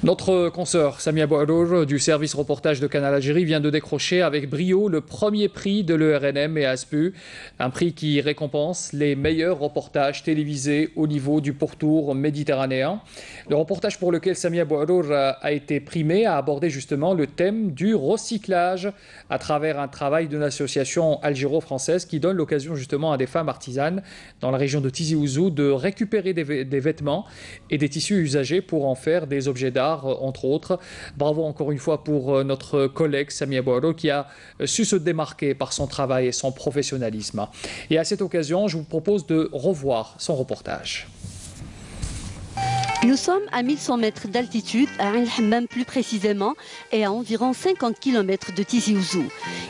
Notre consoeur Samia Bouadour du service reportage de Canal Algérie vient de décrocher avec brio le premier prix de l'ERNM et ASPU, un prix qui récompense les meilleurs reportages télévisés au niveau du pourtour méditerranéen. Le reportage pour lequel Samia Bouadour a été primé a abordé justement le thème du recyclage à travers un travail d'une association algéro-française qui donne l'occasion justement à des femmes artisanes dans la région de Tizi Ouzou de récupérer des vêtements et des tissus usagés pour en faire des objets d'art, entre autres. Bravo encore une fois pour notre collègue Samia Bouadour qui a su se démarquer par son travail et son professionnalisme. Et à cette occasion, je vous propose de revoir son reportage. Nous sommes à 1100 mètres d'altitude, à Ain El Hammam plus précisément, et à environ 50 km de Tizi Ouzou.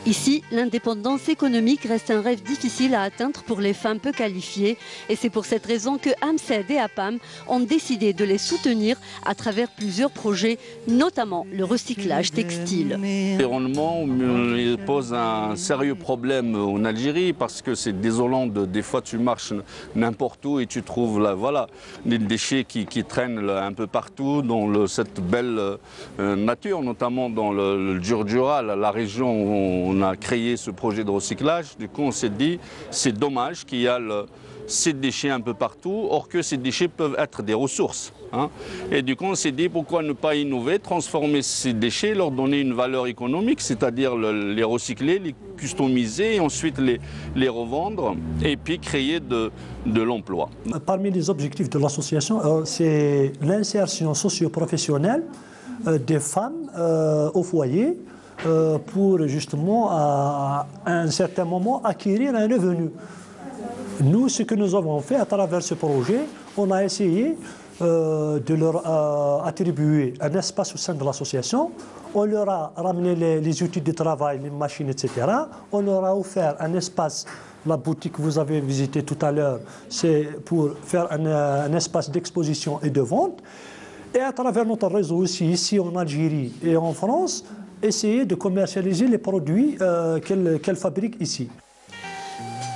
Ici, l'indépendance économique reste un rêve difficile à atteindre pour les femmes peu qualifiées. Et c'est pour cette raison que AMCED et APAM ont décidé de les soutenir à travers plusieurs projets, notamment le recyclage textile. L'environnement pose un sérieux problème en Algérie parce que c'est désolant. Des fois, tu marches n'importe où et tu trouves des déchets qui traînent un peu partout dans cette belle nature, notamment dans le Djurdjura, la région où on a créé ce projet de recyclage. Du coup, on s'est dit, c'est dommage qu'il y a ces déchets un peu partout, or que ces déchets peuvent être des ressources. Et du coup, on s'est dit, pourquoi ne pas innover, transformer ces déchets, leur donner une valeur économique, c'est-à-dire les recycler, les customiser et ensuite les revendre et puis créer de l'emploi. Parmi les objectifs de l'association, c'est l'insertion socio-professionnelle des femmes au foyer pour justement, à un certain moment, acquérir un revenu. Nous, ce que nous avons fait à travers ce projet, on a essayé de leur attribuer un espace au sein de l'association. On leur a ramené les outils de travail, les machines, etc. On leur a offert un espace, la boutique que vous avez visitée tout à l'heure, c'est pour faire un espace d'exposition et de vente. Et à travers notre réseau aussi, ici en Algérie et en France, essayer de commercialiser les produits qu'elles fabriquent ici.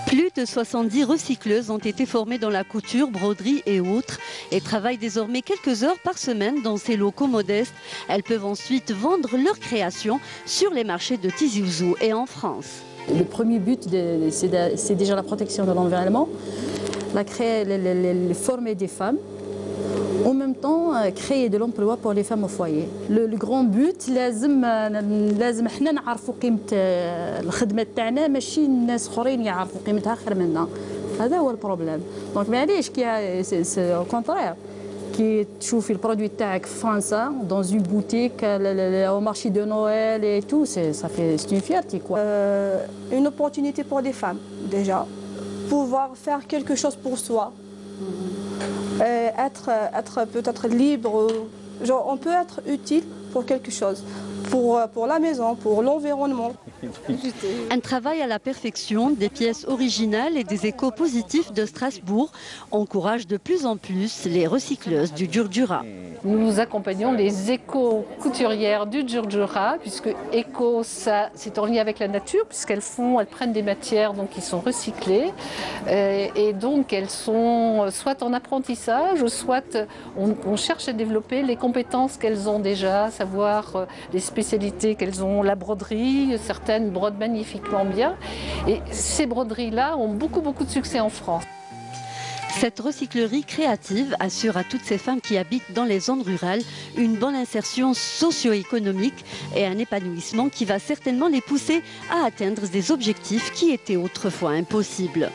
Plus de 70 recycleuses ont été formées dans la couture, broderie et autres et travaillent désormais quelques heures par semaine dans ces locaux modestes. Elles peuvent ensuite vendre leurs créations sur les marchés de Tizi Ouzou et en France. Le premier but, c'est déjà la protection de l'environnement, former des femmes, en même temps créer de l'emploi pour les femmes au foyer. Le grand but لازم حنا نعرفوا قيمة الخدمة تاعنا ماشي الناس اخرين يعرفوا قيمتها اخر منا. هذا هو البروبليم. دونك معليش سي او كونترير كي تشوفي البرودوي تاعك في فرنسا dans une boutique au marché de Noël et tout, c'est une fierté quoi. Une opportunité pour des femmes déjà, pouvoir faire quelque chose pour soi. Être peut-être libre, genre on peut être utile pour quelque chose, pour la maison, pour l'environnement. Un travail à la perfection, des pièces originales et des échos positifs de Strasbourg encouragent de plus en plus les recycleuses du Djurdjura. Nous accompagnons les éco-couturières du Djurdjura, puisque éco, c'est en lien avec la nature, puisqu'elles prennent des matières donc, qui sont recyclées, et donc elles sont soit en apprentissage, soit on cherche à développer les compétences qu'elles ont déjà, savoir les spécialités qu'elles ont, la broderie, certaines brodent magnifiquement bien, et ces broderies-là ont beaucoup de succès en France. Cette recyclerie créative assure à toutes ces femmes qui habitent dans les zones rurales une bonne insertion socio-économique et un épanouissement qui va certainement les pousser à atteindre des objectifs qui étaient autrefois impossibles.